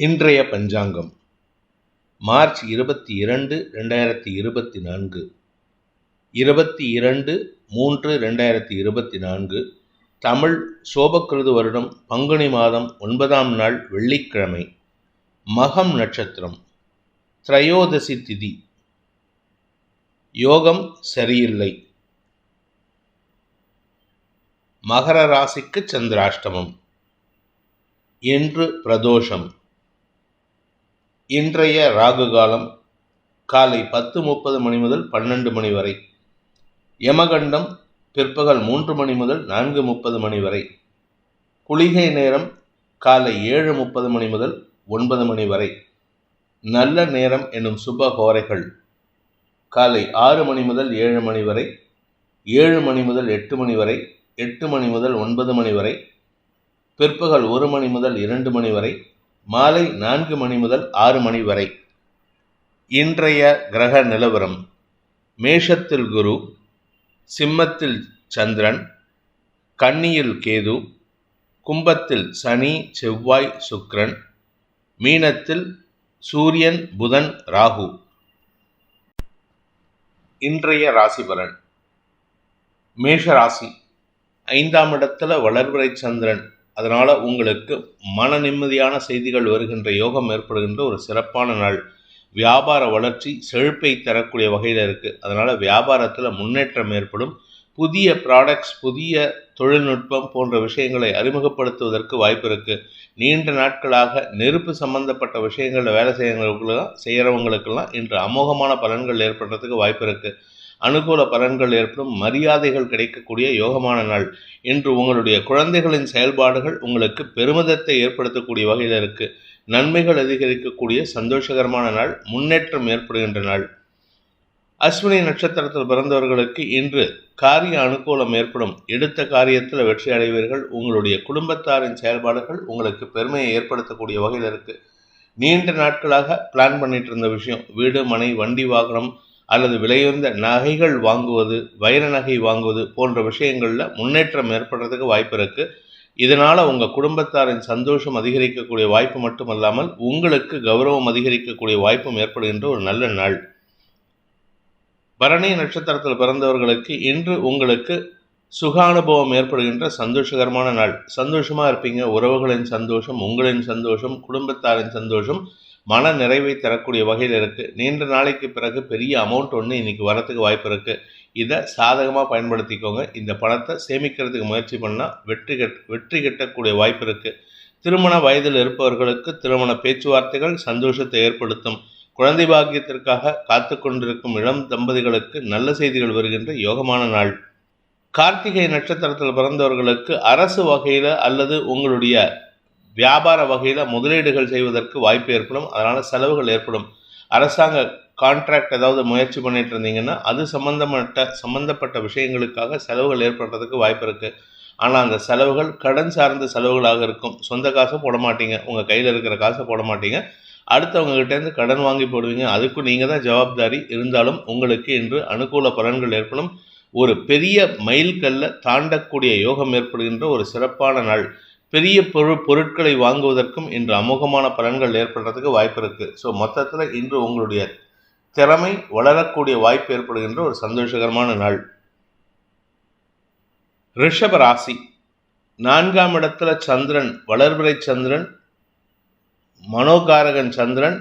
இன்றைய பஞ்சாங்கம் மார்ச் 22, 2024 22/3/2024 தமிழ் சோபக்கிருது வருடம் பங்குனி மாதம் 9ஆம் நாள் வெள்ளிக்கிழமை. மகம் நட்சத்திரம், திரையோதசி திதி. யோகம் சரியில்லை. மகர ராசிக்கு சந்திராஷ்டமம். இன்று பிரதோஷம். இன்றைய ராகு காலம் காலை 10:30 மணி முதல் 12 மணி வரை. யமகண்டம் பிற்பகல் 3 மணி முதல் 4:30 மணி வரை. குளிகை நேரம் காலை 7:30 மணி முதல் 9 மணி வரை. நல்ல நேரம் என்னும் சுப ஹோரைகள் காலை 6 மணி முதல் 7 மணி வரை, 7 மணி முதல் 8 மணி வரை, 8 மணி முதல் 9 மணி வரை, பிற்பகல் 1 மணி முதல் 2 மணி வரை, மாலை 4 மணி முதல் 6 மணி வரை. இன்றைய கிரக நிலவரம்: மேஷத்தில் குரு, சிம்மத்தில் சந்திரன், கன்னியில் கேது, கும்பத்தில் சனி, செவ்வாய், சுக்கிரன், மீனத்தில் சூரியன், புதன், ராகு. இன்றைய ராசி பலன்: மேஷ ராசி 5ஆம் இடத்துல வளர்பிறை சந்திரன். அதனால் உங்களுக்கு மன நிம்மதியான செய்திகள் வருகின்ற யோகம் ஏற்படுகின்ற ஒரு சிறப்பான நாள். வியாபார வளர்ச்சி செழிப்பை தரக்கூடிய வகையில் இருக்குது. அதனால் வியாபாரத்தில் முன்னேற்றம் ஏற்படும். புதிய ப்ராடக்ட்ஸ், புதிய தொழில்நுட்பம் போன்ற விஷயங்களை அறிமுகப்படுத்துவதற்கு வாய்ப்பு இருக்குது. நீண்ட நாட்களாக நெருப்பு சம்பந்தப்பட்ட விஷயங்களில் வேலை செய்கிறவங்களுக்கெல்லாம் இன்று அமோகமான பலன்கள் ஏற்படுறதுக்கு வாய்ப்பு இருக்குது. அனுகூல பலன்கள் ஏற்படும். மரியாதைகள் கிடைக்கக்கூடிய யோகமான நாள். இன்று உங்களுடைய குழந்தைகளின் செயல்பாடுகள் உங்களுக்கு பெருமிதத்தை ஏற்படுத்தக்கூடிய வகையில் இருக்கு. நன்மைகள் அதிகரிக்கக்கூடிய சந்தோஷகரமான நாள். முன்னேற்றம் ஏற்படுகின்ற நாள். அஸ்வினி நட்சத்திரத்தில் பிறந்தவர்களுக்கு இன்று காரிய அனுகூலம் ஏற்படும். எடுத்த காரியத்தில் வெற்றி அடைவீர்கள். உங்களுடைய குடும்பத்தாரின் செயல்பாடுகள் உங்களுக்கு பெருமையை ஏற்படுத்தக்கூடிய வகையில் இருக்கு. நீண்ட நாட்களாக பிளான் பண்ணிட்டு இருந்த விஷயம், வீடு, மனை, வண்டி, வாகனம் அல்லது விலையுயர்ந்த நகைகள் வாங்குவது, வைர நகை வாங்குவது போன்ற விஷயங்களில் முன்னேற்றம் ஏற்படுறதுக்கு வாய்ப்பு இருக்குது. இதனால் உங்கள் குடும்பத்தாரின் சந்தோஷம் அதிகரிக்கக்கூடிய வாய்ப்பு மட்டுமல்லாமல் உங்களுக்கு கௌரவம் அதிகரிக்கக்கூடிய வாய்ப்பும் ஏற்படுகின்ற ஒரு நல்ல நாள். பரணி நட்சத்திரத்தில் பிறந்தவர்களுக்கு இன்று உங்களுக்கு சுகானுபவம் ஏற்படுகின்ற சந்தோஷகரமான நாள். சந்தோஷமாக இருப்பீங்க. உறவுகளின் சந்தோஷம், உங்களின் சந்தோஷம், குடும்பத்தாரின் சந்தோஷம் மன நிறைவை தரக்கூடிய வகையில் இருக்குது. நீண்ட நாளைக்கு பிறகு பெரிய அமௌண்ட் ஒன்று இன்றைக்கி வரத்துக்கு வாய்ப்பு இருக்குது. இதை சாதகமாக பயன்படுத்திக்கோங்க. இந்த பணத்தை சேமிக்கிறதுக்கு முயற்சி பண்ணால் வெற்றி கிட்டக்கூடிய வாய்ப்பு இருக்குது. திருமண வயதில் இருப்பவர்களுக்கு திருமண பேச்சுவார்த்தைகள் சந்தோஷத்தை ஏற்படுத்தும். குழந்தை பாக்கியத்திற்காக காத்து கொண்டிருக்கும் இளம் தம்பதிகளுக்கு நல்ல செய்திகள் வருகின்ற யோகமான நாள். கார்த்திகை நட்சத்திரத்தில் பிறந்தவர்களுக்கு அரசு வகையில் அல்லது உங்களுடைய வியாபார வகையில் முதலீடுகள் செய்வதற்கு வாய்ப்பு ஏற்படும். அதனால் செலவுகள் ஏற்படும். அரசாங்க கான்ட்ராக்ட் ஏதாவது முயற்சி பண்ணிட்டு இருந்தீங்கன்னா அது சம்பந்தப்பட்ட விஷயங்களுக்காக செலவுகள் ஏற்படுறதுக்கு வாய்ப்பு இருக்குது. ஆனால் அந்த செலவுகள் கடன் சார்ந்த செலவுகளாக இருக்கும். சொந்த காசை போட மாட்டீங்க. உங்கள் கையில் இருக்கிற காசை போட மாட்டீங்க. அடுத்தவங்ககிட்டேருந்து கடன் வாங்கி போடுவீங்க. அதுக்கும் நீங்கள் தான் ஜவாப்தாரி. இருந்தாலும் உங்களுக்கு இன்று அனுகூல பலன்கள் ஏற்படும். ஒரு பெரிய மைல்கல்லை தாண்டக்கூடிய யோகம் ஏற்படுகின்ற ஒரு சிறப்பான நாள். பெரிய பொருட்களை வாங்குவதற்கும் இன்று அமோகமான பலன்கள் ஏற்படுறதுக்கு வாய்ப்பு இருக்குது. ஸோ மொத்தத்தில் இன்று உங்களுடைய திறமை வளரக்கூடிய வாய்ப்பு ஏற்படுகின்ற ஒரு சந்தோஷகரமான நாள். ரிஷப ராசி 4ஆம் இடத்துல சந்திரன், வளர்பிறை சந்திரன், மனோகாரகன் சந்திரன்,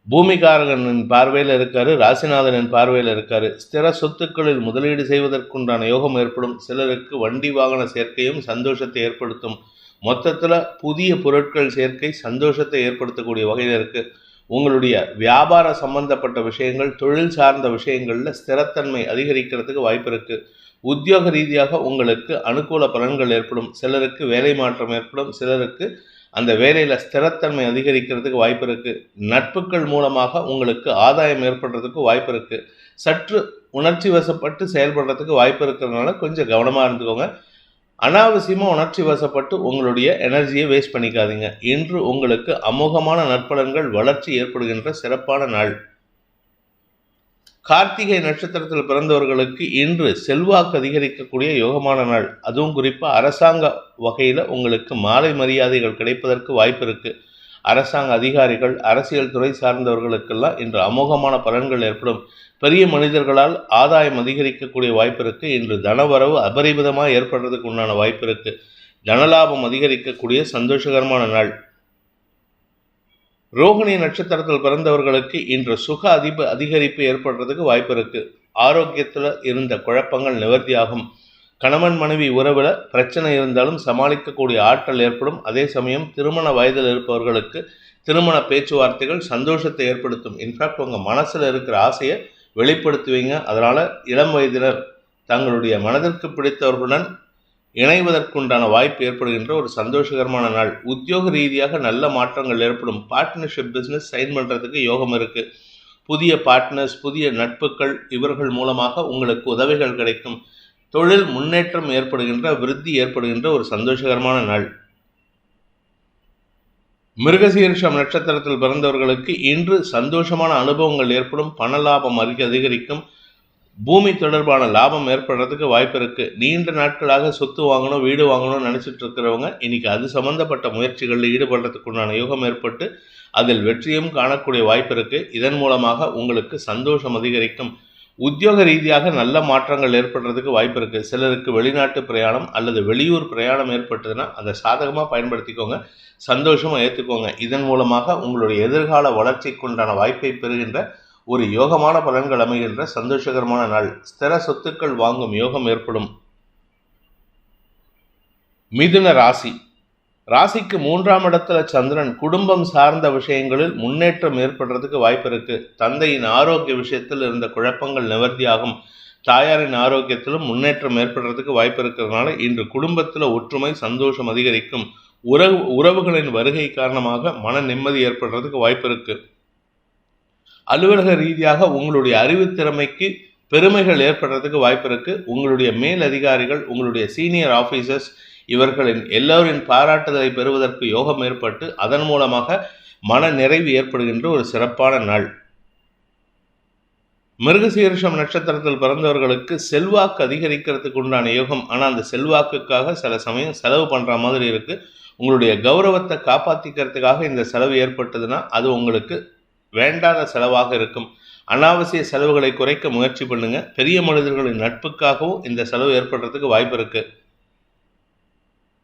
பூமிகாரகனின் பார்வையில் இருக்காரு, ராசிநாதனின் பார்வையில் இருக்காரு. ஸ்திர சொத்துக்களில் முதலீடு செய்வதற்குண்டான யோகம் ஏற்படும். சிலருக்கு வண்டி வாகன சேர்க்கையும் சந்தோஷத்தை ஏற்படுத்தும். மொத்தத்தில் புதிய பொருட்கள் சேர்க்கை சந்தோஷத்தை ஏற்படுத்தக்கூடிய வகையில் இருக்குது. உங்களுடைய வியாபார சம்பந்தப்பட்ட விஷயங்கள், தொழில் சார்ந்த விஷயங்களில் ஸ்திரத்தன்மை அதிகரிக்கிறதுக்கு வாய்ப்பு இருக்குது. உத்தியோக ரீதியாக உங்களுக்கு அனுகூல பலன்கள் ஏற்படும். சிலருக்கு வேலை மாற்றம் ஏற்படும். சிலருக்கு அந்த வேலையில் ஸ்திரத்தன்மை அதிகரிக்கிறதுக்கு வாய்ப்பு இருக்குது. நட்புகள் மூலமாக உங்களுக்கு ஆதாயம் ஏற்படுறதுக்கு வாய்ப்பு இருக்குது. சற்று உணர்ச்சி வசப்பட்டு செயல்படுறதுக்கு வாய்ப்பு இருக்கிறதுனால கொஞ்சம் கவனமாக இருந்துக்கோங்க. அனாவசியமாக உணர்ச்சி வசப்பட்டு உங்களுடைய எனர்ஜியை வேஸ்ட் பண்ணிக்காதீங்க. இன்று உங்களுக்கு அமோகமான நற்பலன்கள், வளர்ச்சி ஏற்படுகின்ற சிறப்பான நாள். கார்த்திகை நட்சத்திரத்தில் பிறந்தவர்களுக்கு இன்று செல்வாக்கு அதிகரிக்கக்கூடிய யோகமான நாள். அதுவும் குறிப்பாக அரசாங்க வகையில் உங்களுக்கு மாலை மரியாதைகள் கிடைப்பதற்கு வாய்ப்பு இருக்குது. அரசாங்க அதிகாரிகள், அரசியல் துறை சார்ந்தவர்களுக்கெல்லாம் இன்று அமோகமான பலன்கள் ஏற்படும். பெரிய மனிதர்களால் ஆதாயம் அதிகரிக்கக்கூடிய வாய்ப்பு இருக்குது. இன்று தனவரவு அபரிமிதமாக ஏற்படுறதுக்கு உண்டான வாய்ப்பு இருக்குது. தனலாபம் அதிகரிக்கக்கூடிய சந்தோஷகரமான நாள். ரோகிணி நட்சத்திரத்தில் பிறந்தவர்களுக்கு இன்று சுக அதிகரிப்பு ஏற்படுறதுக்கு வாய்ப்பு இருக்கு. ஆரோக்கியத்தில் இருந்த குழப்பங்கள் நிவர்த்தியாகும். கணவன் மனைவி உறவில் பிரச்சனை இருந்தாலும் சமாளிக்கக்கூடிய ஆற்றல் ஏற்படும். அதே சமயம் திருமண வயதில் இருப்பவர்களுக்கு திருமண பேச்சுவார்த்தைகள் சந்தோஷத்தை ஏற்படுத்தும். இன்ஃபேக்ட் உங்கள் மனசில் இருக்கிற ஆசையை வெளிப்படுத்துவீங்க. அதனால் இளம் வயதினர் தங்களுடைய மனதிற்கு பிடித்தவர்களுடன் இணைவதற்குண்டான வாய்ப்பு ஏற்படுகின்ற ஒரு சந்தோஷகரமான நாள். உத்தியோக ரீதியாக நல்ல மாற்றங்கள் ஏற்படும். பார்ட்னர்ஷிப் பிஸ்னஸ் சைன் பண்ணுறதுக்கு யோகம் இருக்குது. புதிய பார்ட்னர்ஸ், புதிய நட்புகள், இவர்கள் மூலமாக உங்களுக்கு உதவிகள் கிடைக்கும். தொழில் முன்னேற்றம் ஏற்படுகின்ற, விருத்தி ஏற்படுகின்ற ஒரு சந்தோஷகரமான நாள். மிருகசீரிஷம் நட்சத்திரத்தில் பிறந்தவர்களுக்கு இன்று சந்தோஷமான அனுபவங்கள் ஏற்படும். பண லாபம் அதிகரிக்கும். பூமி தொடர்பான லாபம் ஏற்படுறதுக்கு வாய்ப்பு இருக்குது. நீண்ட நாட்களாக சொத்து வாங்கணும், வீடு வாங்கணும்னு நினச்சிட்டு இருக்கிறவங்க இன்னைக்கு அது சம்மந்தப்பட்ட முயற்சிகளில் ஈடுபடுறதுக்குண்டான யோகம் ஏற்பட்டு அதில் வெற்றியும் காணக்கூடிய வாய்ப்பு இருக்குது. இதன் மூலமாக உங்களுக்கு சந்தோஷம் அதிகரிக்கும். உத்தியோக ரீதியாக நல்ல மாற்றங்கள் ஏற்படுறதுக்கு வாய்ப்பு இருக்குது. சிலருக்கு வெளிநாட்டு பிரயாணம் அல்லது வெளியூர் பிரயாணம் ஏற்பட்டதுன்னா அதை சாதகமாக பயன்படுத்திக்கோங்க, சந்தோஷமாக ஏற்றுக்கோங்க. இதன் மூலமாக உங்களுடைய எதிர்கால வளர்ச்சிக்குண்டான வாய்ப்பை பெறுகின்ற ஒரு யோகமான பலன்கள் அமைகின்ற சந்தோஷகரமான நாள். ஸ்திர சொத்துக்கள் வாங்கும் யோகம் ஏற்படும். மிதுன ராசி. ராசிக்கு 3ஆம் இடத்துல சந்திரன். குடும்பம் சார்ந்த விஷயங்களில் முன்னேற்றம் ஏற்படுறதுக்கு வாய்ப்பு இருக்கு. தந்தையின் ஆரோக்கிய விஷயத்தில் இருந்த குழப்பங்கள் நிவர்த்தியாகும். தாயாரின் ஆரோக்கியத்திலும் முன்னேற்றம் ஏற்படுறதுக்கு வாய்ப்பு இருக்கிறதுனால இன்று குடும்பத்தில் ஒற்றுமை, சந்தோஷம் அதிகரிக்கும். உறவுகளின் வருகை காரணமாக மன நிம்மதி ஏற்படுறதுக்கு வாய்ப்பு இருக்கு. அலுவலக ரீதியாக உங்களுடைய அறிவுத்திறமைக்கு பெருமைகள் ஏற்படுறதுக்கு வாய்ப்பு இருக்கு. உங்களுடைய மேல் அதிகாரிகள், உங்களுடைய சீனியர் ஆஃபீஸர்ஸ், இவர்களின் எல்லோரின் பாராட்டுதலை பெறுவதற்கு யோகம் ஏற்பட்டு அதன் மூலமாக மன நிறைவு ஏற்படுகின்ற ஒரு சிறப்பான நாள். மிருகசீரிஷம் நட்சத்திரத்தில் பிறந்தவர்களுக்கு செல்வாக்கு அதிகரிக்கிறதுக்கு உண்டான யோகம். ஆனால் அந்த செல்வாக்குக்காக சில சமயம் செலவு பண்ணுற மாதிரி இருக்குது. உங்களுடைய கௌரவத்தை காப்பாற்றிக்கிறதுக்காக இந்த செலவு ஏற்பட்டதுன்னா அது உங்களுக்கு வேண்டாத செலவாக இருக்கும். அனாவசிய செலவுகளை குறைக்க முயற்சி பண்ணுங்க. பெரிய மனிதர்களின் நட்புக்காகவும் இந்த செலவு ஏற்படுறதுக்கு வாய்ப்பு இருக்கு.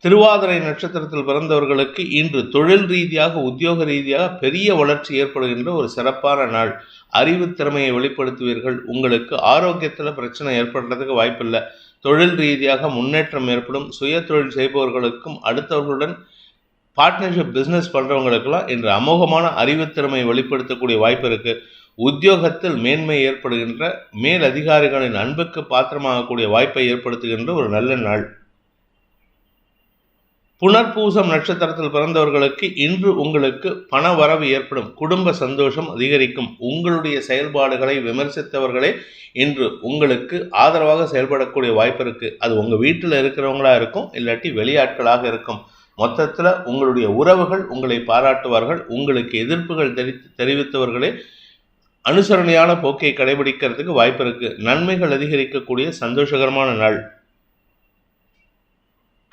திருவாதிரை நட்சத்திரத்தில் பிறந்தவர்களுக்கு இன்று தொழில் ரீதியாக, உத்தியோக ரீதியாக பெரிய வளர்ச்சி ஏற்படுகின்ற ஒரு சிறப்பான நாள். அறிவு திறமையை வெளிப்படுத்துவீர்கள். உங்களுக்கு ஆரோக்கியத்தில் பிரச்சனை ஏற்படுறதுக்கு வாய்ப்பில்லை. தொழில் ரீதியாக முன்னேற்றம் ஏற்படும். சுய தொழில் செய்பவர்களுக்கும் அடுத்தவர்களுடன் பார்ட்னர்ஷிப் பிஸ்னஸ் பண்ணுறவங்களுக்கெல்லாம் இன்று அமோகமான அறிவுத்திறமை வெளிப்படுத்தக்கூடிய வாய்ப்பு இருக்குது. உத்தியோகத்தில் மேன்மை ஏற்படுகின்ற, மேல் அதிகாரிகளின் அன்புக்கு பாத்திரமாகக்கூடிய வாய்ப்பை ஏற்படுத்துகின்ற ஒரு நல்ல நாள். புனர்பூசம் நட்சத்திரத்தில் பிறந்தவர்களுக்கு இன்று உங்களுக்கு பண வரவு ஏற்படும். குடும்ப சந்தோஷம் அதிகரிக்கும். உங்களுடைய செயல்பாடுகளை விமர்சித்தவர்களே இன்று உங்களுக்கு ஆதரவாக செயல்படக்கூடிய வாய்ப்பு இருக்குது. அது உங்கள் வீட்டில் இருக்கிறவங்களா இருக்கும், இல்லாட்டி வெளியாட்களாக இருக்கும். மொத்தத்தில் உங்களுடைய உறவுகள் உங்களை பாராட்டுவார்கள். உங்களுக்கு எதிர்ப்புகள் தெரிவித்தவர்களே அனுசரணையான போக்கை கடைபிடிக்கிறதுக்கு வாய்ப்பு இருக்கு. நன்மைகள் அதிகரிக்கக்கூடிய சந்தோஷகரமான நாள்.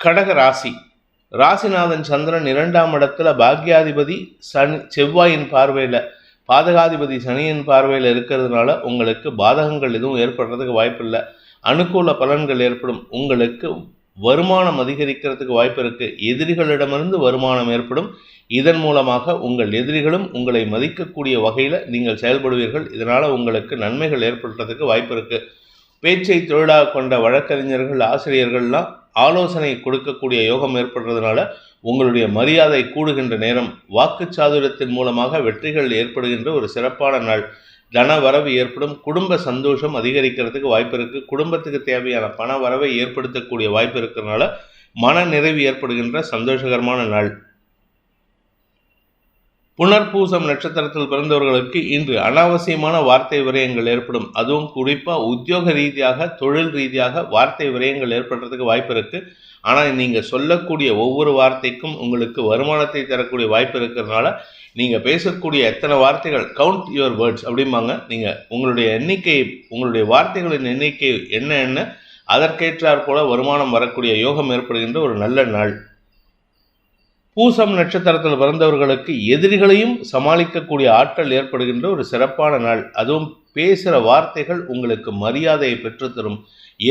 கடக ராசி. ராசிநாதன் சந்திரன் 2ஆம் இடத்துல பாக்யாதிபதி செவ்வாயின் பார்வையில், பாதகாதிபதி சனியின் பார்வையில் இருக்கிறதுனால உங்களுக்கு பாதகங்கள் எதுவும் ஏற்படுறதுக்கு வாய்ப்பு இல்லை. அனுகூல பலன்கள் ஏற்படும். உங்களுக்கு வருமானம் அதிகரிக்கிறதுக்கு வாய்ப்பு இருக்கு. எதிரிகளிடமிருந்து வருமானம் ஏற்படும். இதன் மூலமாக உங்கள் எதிரிகளும் உங்களை மதிக்கக்கூடிய வகையில் நீங்கள் செயல்படுவீர்கள். இதனால் உங்களுக்கு நன்மைகள் ஏற்படுறதுக்கு வாய்ப்பு இருக்கு. பேச்சை தொழிலாக கொண்ட வழக்கறிஞர்கள், ஆசிரியர்கள்லாம் ஆலோசனை கொடுக்கக்கூடிய யோகம் ஏற்படுறதுனால உங்களுடைய மரியாதை கூடுகின்ற நேரம். வாக்குச்சாதுரியத்தின் மூலமாக வெற்றிகள் ஏற்படுகின்ற ஒரு சிறப்பான நாள். தன வரவு ஏற்படும். குடும்ப சந்தோஷம் அதிகரிக்கிறதுக்கு வாய்ப்பு இருக்குது. குடும்பத்துக்கு தேவையான பண வரவை ஏற்படுத்தக்கூடிய வாய்ப்பு இருக்கிறதுனால மன நிறைவு ஏற்படுகின்ற சந்தோஷகரமான நாள். புனர்பூசம் நட்சத்திரத்தில் பிறந்தவர்களுக்கு இன்று அனாவசியமான வார்த்தை விரயங்கள் ஏற்படும். அதுவும் குறிப்பாக உத்தியோக ரீதியாக, தொழில் ரீதியாக வார்த்தை விரயங்கள் ஏற்படுறதுக்கு வாய்ப்பு இருக்குது. ஆனால் நீங்கள் சொல்லக்கூடிய ஒவ்வொரு வார்த்தைக்கும் உங்களுக்கு வருமானத்தை தரக்கூடிய வாய்ப்பு இருக்கிறதுனால நீங்கள் பேசக்கூடிய எத்தனை வார்த்தைகள், கவுண்ட் யுவர் வேர்ட்ஸ் அப்படிம்பாங்க. நீங்கள் உங்களுடைய எண்ணிக்கை, உங்களுடைய வார்த்தைகளின் எண்ணிக்கை என்ன அதற்கேற்றாற் போல வருமானம் வரக்கூடிய யோகம் ஏற்படுகின்ற ஒரு நல்ல நாள். பூசம் நட்சத்திரத்தில் பிறந்தவர்களுக்கு எதிரிகளையும் சமாளிக்கக்கூடிய ஆற்றல் ஏற்படுகின்ற ஒரு சிறப்பான நாள். அதுவும் பேசுகிற வார்த்தைகள் உங்களுக்கு மரியாதையை பெற்றுத்தரும்.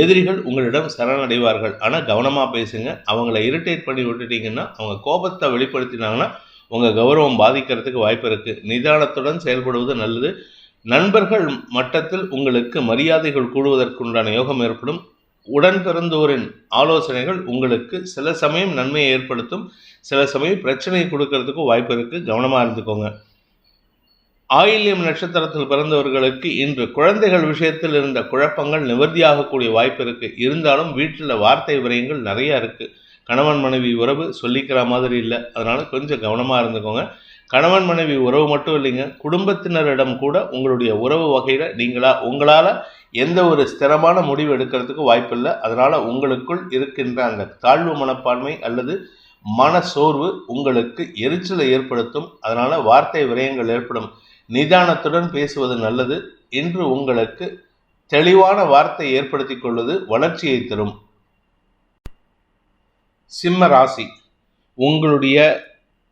எதிரிகள் உங்களிடம் சரணடைவார்கள். ஆனால் கவனமாக பேசுங்க. அவங்கள இரிட்டேட் பண்ணி விட்டுட்டீங்கன்னா, அவங்க கோபத்தை வெளிப்படுத்தினாங்கன்னா உங்கள் கௌரவம் பாதிக்கிறதுக்கு வாய்ப்பு இருக்குது. நிதானத்துடன் செயல்படுவது நல்லது. நண்பர்கள் மட்டத்தில் உங்களுக்கு மரியாதைகள் கூடுவதற்குண்டான யோகம் ஏற்படும். உடன் பிறந்தோரின் ஆலோசனைகள் உங்களுக்கு சில சமயம் நன்மையை ஏற்படுத்தும், சில சமயம் பிரச்சனையை கொடுக்கறதுக்கும் வாய்ப்பு இருக்குது. கவனமாக இருந்துக்கோங்க. ஆயில்யம் நட்சத்திரத்தில் பிறந்தவர்களுக்கு இன்று குழந்தைகள் விஷயத்தில் இருந்த குழப்பங்கள் நிவர்த்தியாகக்கூடிய வாய்ப்பு இருக்குது. இருந்தாலும் வீட்டில் வார்த்தை விரயங்கள் நிறையா இருக்குது. கணவன் மனைவி உறவு சொல்லிக்கிற மாதிரி இல்லை. அதனால் கொஞ்சம் கவனமாக இருந்துக்கோங்க. கணவன் மனைவி உறவு மட்டும் இல்லைங்க, குடும்பத்தினரிடம் கூட உங்களுடைய உறவு வகையில் உங்களால் எந்த ஒரு ஸ்திரமான முடிவு எடுக்கிறதுக்கு வாய்ப்பு இல்லை. அதனால் உங்களுக்குள் இருக்கின்ற அந்த தாழ்வு மனப்பான்மை அல்லது மன சோர்வு உங்களுக்கு எரிச்சலை ஏற்படுத்தும். அதனால் வார்த்தை விரயங்கள் ஏற்படும். நிதானத்துடன் பேசுவது நல்லது. இன்று உங்களுக்கு தெளிவான வார்த்தை ஏற்படுத்தி கொள்வது வளர்ச்சியை தரும். சிம்ம ராசி, உங்களுடைய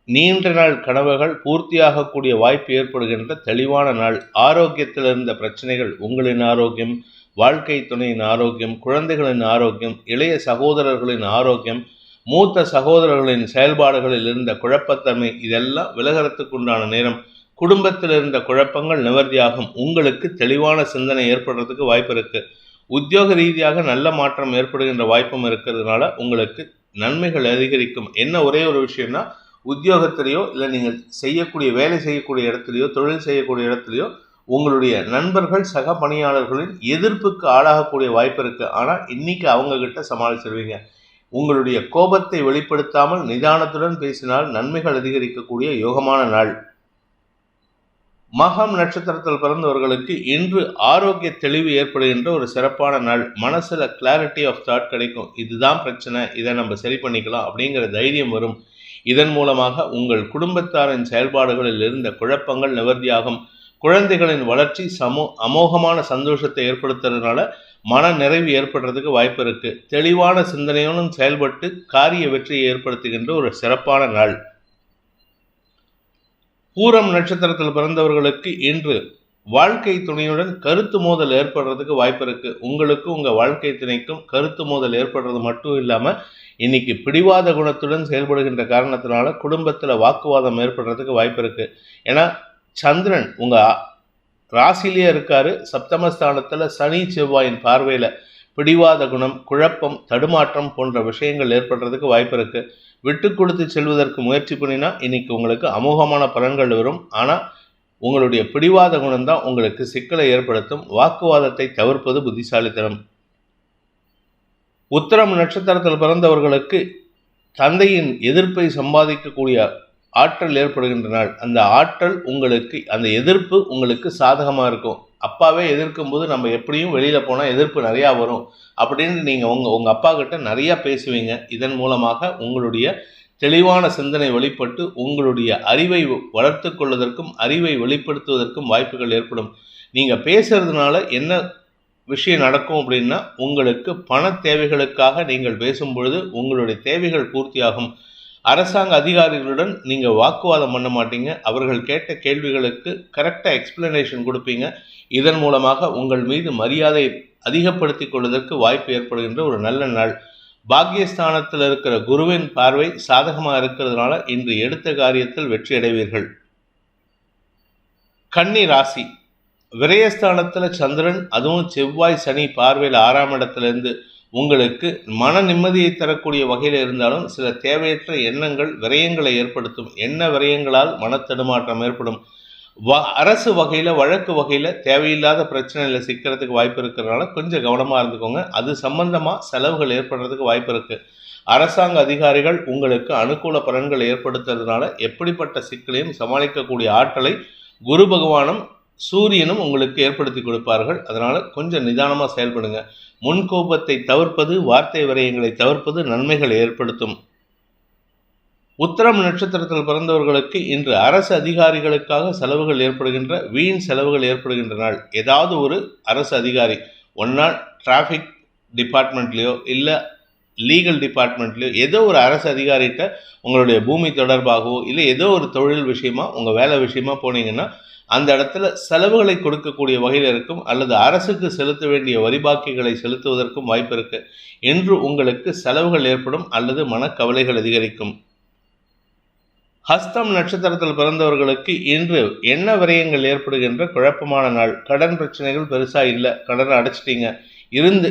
நீண்ட நாள் கனவுகள் பூர்த்தியாகக்கூடிய வாய்ப்பு ஏற்படுகின்ற தெளிவான நாள். ஆரோக்கியத்தில் இருந்த பிரச்சனைகள், உங்களின் ஆரோக்கியம், வாழ்க்கை துணையின் ஆரோக்கியம், குழந்தைகளின் ஆரோக்கியம், இளைய சகோதரர்களின் ஆரோக்கியம், மூத்த சகோதரர்களின் செயல்பாடுகளில் இருந்த குழப்பத்தன்மை, இதெல்லாம் விலகிறதுக்குண்டான நேரம். குடும்பத்தில் இருந்த குழப்பங்கள் நிவர்த்தியாகும். உங்களுக்கு தெளிவான சிந்தனை ஏற்படுறதுக்கு வாய்ப்பு இருக்குது. உத்தியோக ரீதியாக நல்ல மாற்றம் ஏற்படுகின்ற வாய்ப்பும் இருக்கிறதுனால உங்களுக்கு நன்மைகள் அதிகரிக்கும். என்ன ஒரே ஒரு விஷயம்னா, உத்தியோகத்திலேயோ இல்லை நீங்கள் வேலை செய்யக்கூடிய இடத்துலையோ தொழில் செய்யக்கூடிய இடத்துலையோ உங்களுடைய நண்பர்கள் சக பணியாளர்களின் எதிர்ப்புக்கு ஆளாகக்கூடிய வாய்ப்பு இருக்குது. ஆனால் இன்னைக்கு அவங்கக்கிட்ட சமாளிச்சிருவீங்க. உங்களுடைய கோபத்தை வெளிப்படுத்தாமல் நிதானத்துடன் பேசினால் நன்மைகள் அதிகரிக்கக்கூடிய யோகமான நாள். மகம் நட்சத்திரத்தில் பிறந்தவர்களுக்கு இன்று ஆரோக்கிய தெளிவு ஏற்படுகின்ற ஒரு சிறப்பான நாள். மனசில் கிளாரிட்டி ஆஃப் தாட் கிடைக்கும். இதுதான் பிரச்சனை, இதை நம்ம சரி பண்ணிக்கலாம் அப்படிங்கிற தைரியம் வரும். இதன் மூலமாக உங்கள் குடும்பத்தாரின் செயல்பாடுகளில் இருந்த குழப்பங்கள் நிவர்த்தியாகும். குழந்தைகளின் வளர்ச்சி அமோகமான சந்தோஷத்தை ஏற்படுத்துறதுனால மன நிறைவு ஏற்படுறதுக்கு வாய்ப்பு இருக்குது. தெளிவான சிந்தனையுடன் செயல்பட்டு காரிய வெற்றியை ஏற்படுத்துகின்ற ஒரு சிறப்பான நாள். பூரம் நட்சத்திரத்தில் பிறந்தவர்களுக்கு இன்று வாழ்க்கை துணையுடன் கருத்து மோதல் ஏற்படுறதுக்கு வாய்ப்பு இருக்குது. உங்களுக்கு உங்கள் வாழ்க்கை துணைக்கும் கருத்து மோதல் ஏற்படுறது மட்டும் இல்லாமல் இன்னைக்கு பிடிவாத குணத்துடன் செயல்படுகின்ற காரணத்தினால குடும்பத்தில் வாக்குவாதம் ஏற்படுறதுக்கு வாய்ப்பு இருக்குது. ஏன்னா சந்திரன் உங்கள் ராசிலேயே இருக்காரு. சப்தமஸ்தானத்தில் சனி செவ்வாயின் பார்வையில் பிடிவாத குணம், குழப்பம், தடுமாற்றம் போன்ற விஷயங்கள் ஏற்படுறதுக்கு வாய்ப்பு இருக்குது. விட்டு கொடுத்து செல்வதற்கு முயற்சி பண்ணினா இன்னைக்கு உங்களுக்கு அமோகமான பலன்கள் வரும். ஆனால் உங்களுடைய பிடிவாத குணம்தான் உங்களுக்கு சிக்கலை ஏற்படுத்தும். வாக்குவாதத்தை தவிர்ப்பது புத்திசாலித்தனம். உத்திரம் நட்சத்திரத்தில் பிறந்தவர்களுக்கு தந்தையின் எதிர்ப்பை சம்பாதிக்கக்கூடிய ஆற்றல் ஏற்படுகின்ற நாள். அந்த எதிர்ப்பு உங்களுக்கு சாதகமாக இருக்கும். அப்பாவே எதிர்க்கும் போது நம்ம எப்படியும் வெளியில் போனால் எதிர்ப்பு நிறையா வரும் அப்படின்னு நீங்கள் உங்கள் அப்பா கிட்ட நிறையா பேசுவீங்க. இதன் மூலமாக உங்களுடைய தெளிவான சிந்தனை வெளிப்பட்டு உங்களுடைய அறிவை வளர்த்து கொள்வதற்கும் அறிவை வெளிப்படுத்துவதற்கும் வாய்ப்புகள் ஏற்படும். நீங்கள் பேசுறதுனால என்ன விஷயம் நடக்கும் அப்படின்னா, உங்களுக்கு பண தேவைகளுக்காக நீங்கள் பேசும்பொழுது உங்களுடைய தேவைகள் பூர்த்தியாகும். அரசாங்க அதிகாரிகளுடன் நீங்கள் வாக்குவாதம் பண்ண மாட்டீங்க. அவர்கள் கேட்ட கேள்விகளுக்கு கரெக்டாக எக்ஸ்பிளனேஷன் கொடுப்பீங்க. இதன் மூலமாக உங்கள் மீது மரியாதை அதிகப்படுத்தி கொள்வதற்கு வாய்ப்பு ஏற்படுகின்ற ஒரு நல்ல நாள். பாக்கியஸ்தானத்தில் இருக்கிற குருவின் பார்வை சாதகமாக இருக்கிறதுனால இன்று எடுத்த காரியத்தில் வெற்றி அடைவீர்கள். கன்னி ராசி, விரயஸ்தானத்தில் சந்திரன், அதுவும் செவ்வாய் சனி பார்வையில் 6ஆம் இடத்துலேருந்து உங்களுக்கு மன நிம்மதியை தரக்கூடிய வகையில் இருந்தாலும் சில தேவையற்ற எண்ணங்கள் விரயங்களை ஏற்படுத்தும். என்ன விரயங்களால் மனத்தடுமாற்றம் ஏற்படும். அரசு வகையில் வழக்கு வகையில் தேவையில்லாத பிரச்சனையில் சிக்கிறதுக்கு வாய்ப்பு இருக்கிறதுனால கொஞ்சம் கவனமாக இருந்துக்கோங்க. அது சம்பந்தமாக செலவுகள் ஏற்படுறதுக்கு வாய்ப்பு இருக்குது. அரசாங்க அதிகாரிகள் உங்களுக்கு அனுகூல பலன்கள் ஏற்படுத்துறதுனால எப்படிப்பட்ட சிக்கலையும் சமாளிக்கக்கூடிய ஆற்றலை குரு பகவானும் சூரியனும் உங்களுக்கு ஏற்படுத்தி கொடுப்பார்கள். அதனால் கொஞ்சம் நிதானமாக செயல்படுங்க. முன்கோபத்தை தவிர்ப்பது, வார்த்தை விரயங்களை தவிர்ப்பது நன்மைகளை ஏற்படுத்தும். உத்திரம் நட்சத்திரத்தில் பிறந்தவர்களுக்கு இன்று அரசு அதிகாரிகளுக்காக செலவுகள் ஏற்படுகின்ற வீண் செலவுகள் ஏற்படுகின்ற நாள். ஏதாவது ஒரு அரசு அதிகாரி, ஒன்றா டிராஃபிக் டிபார்ட்மெண்ட்லேயோ இல்லை லீகல் டிபார்ட்மெண்ட்லையோ ஏதோ ஒரு அரசு அதிகாரிகிட்ட உங்களுடைய பூமி தொடர்பாகவோ இல்லை ஏதோ ஒரு தொழில் விஷயமா உங்கள் வேலை விஷயமா போனீங்கன்னா அந்த இடத்துல செலவுகளை கொடுக்கக்கூடிய வகையில் இருக்கும், அல்லது அரசுக்கு செலுத்த வேண்டிய வரி பாக்கிகளை செலுத்துவதற்கும் வாய்ப்பு இருக்கு. என்று உங்களுக்கு செலவுகள் ஏற்படும் அல்லது மனக்கவலைகள் அதிகரிக்கும். ஹஸ்தம் நட்சத்திரத்தில் பிறந்தவர்களுக்கு இன்று எண்ண விரயங்கள் ஏற்படுகின்ற குழப்பமான நாள். கடன் பிரச்சனைகள் பெருசா இல்லை, கடனை அடைச்சிட்டீங்க.